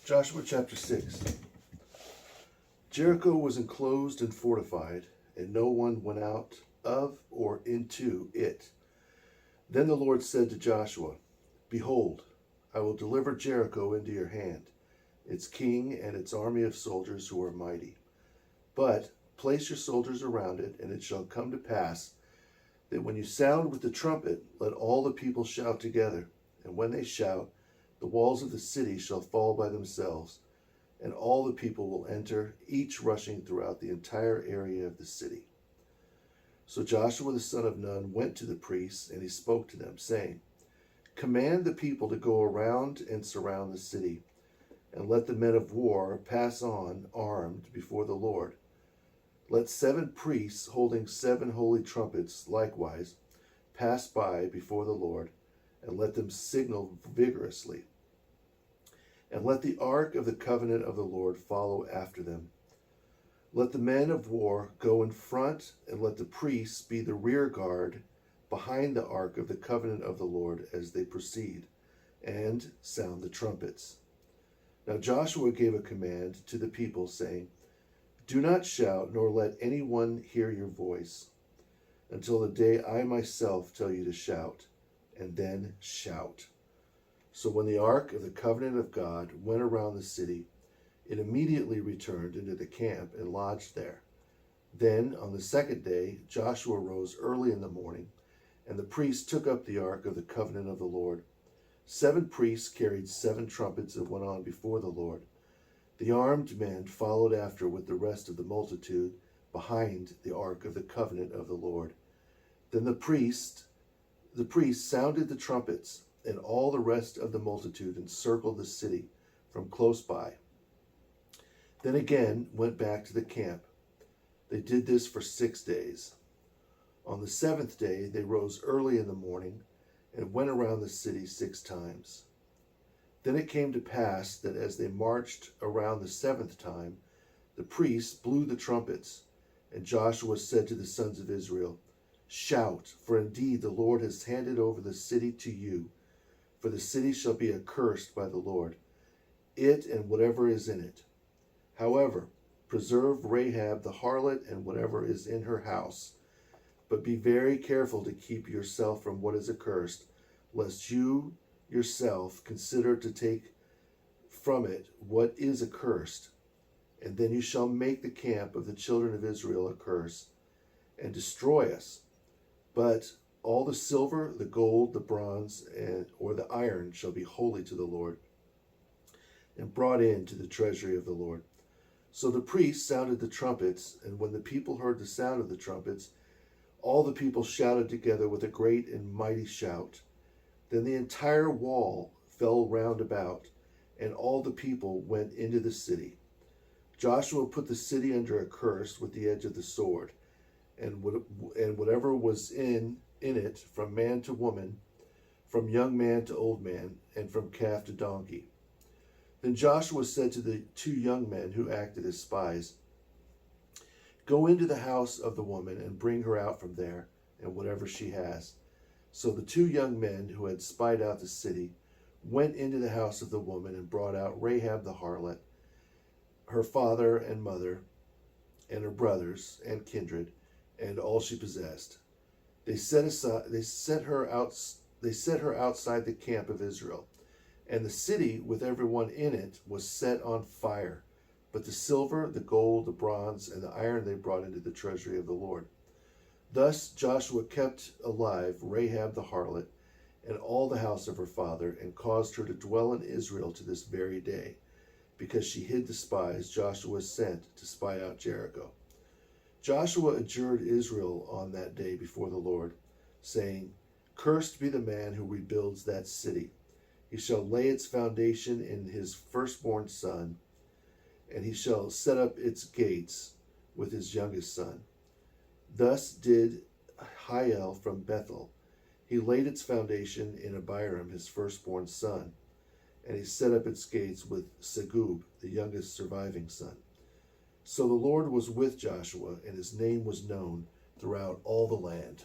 Joshua chapter 6. Jericho was enclosed and fortified, and no one went out of or into it. Then the Lord said to Joshua, Behold, I will deliver Jericho into your hand, its king and its army of soldiers who are mighty. But place your soldiers around it, and it shall come to pass that when you sound with the trumpet, let all the people shout together. And when they shout, the walls of the city shall fall by themselves, and all the people will enter, each rushing throughout the entire area of the city. So Joshua the son of Nun went to the priests, and he spoke to them, saying, Command the people to go around and surround the city, and let the men of war pass on armed before the Lord. Let 7 priests holding 7 holy trumpets likewise pass by before the Lord, and let them signal vigorously. And let the ark of the covenant of the Lord follow after them. Let the men of war go in front, and let the priests be the rear guard behind the ark of the covenant of the Lord as they proceed, and sound the trumpets. Now Joshua gave a command to the people, saying, Do not shout, nor let anyone hear your voice, until the day I myself tell you to shout, and then shout. So when the ark of the covenant of God went around the city, it immediately returned into the camp and lodged there. Then on the 2nd day Joshua rose early in the morning, and the priests took up the ark of the covenant of the Lord. 7 priests carried 7 trumpets and went on before the Lord. The armed men followed after with the rest of the multitude behind the ark of the covenant of the Lord. Then the priests sounded the trumpets, and all the rest of the multitude encircled the city from close by. Then again went back to the camp. They did this for 6 days. On the 7th day they rose early in the morning and went around the city 6 times. Then it came to pass that as they marched around the 7th time, the priests blew the trumpets, and Joshua said to the sons of Israel, Shout, for indeed the Lord has handed over the city to you. For the city shall be accursed by the Lord, it and whatever is in it. However, preserve Rahab the harlot and whatever is in her house. But be very careful to keep yourself from what is accursed, lest you yourself consider to take from it what is accursed. And then you shall make the camp of the children of Israel a curse, and destroy us. But all the silver, the gold, the bronze, or the iron shall be holy to the Lord, and brought into the treasury of the Lord. So the priests sounded the trumpets, and when the people heard the sound of the trumpets, all the people shouted together with a great and mighty shout. Then the entire wall fell round about, and all the people went into the city. Joshua put the city under a curse with the edge of the sword, and whatever was in it, from man to woman, from young man to old man, and from calf to donkey. Then Joshua said to the 2 young men who acted as spies, Go into the house of the woman and bring her out from there, and whatever she has. So the 2 young men who had spied out the city went into the house of the woman and brought out Rahab the harlot, her father and mother, and her brothers and kindred, and all she possessed. They set her outside the camp of Israel, and the city with everyone in it was set on fire. But the silver, the gold, the bronze, and the iron they brought into the treasury of the Lord. Thus Joshua kept alive Rahab the harlot and all the house of her father, and caused her to dwell in Israel to this very day, because she hid the spies Joshua sent to spy out Jericho. Joshua adjured Israel on that day before the Lord, saying, Cursed be the man who rebuilds that city. He shall lay its foundation in his firstborn son, and he shall set up its gates with his youngest son. Thus did Hiel from Bethel. He laid its foundation in Abiram, his firstborn son, and he set up its gates with Segub, the youngest surviving son. So the Lord was with Joshua, and his name was known throughout all the land.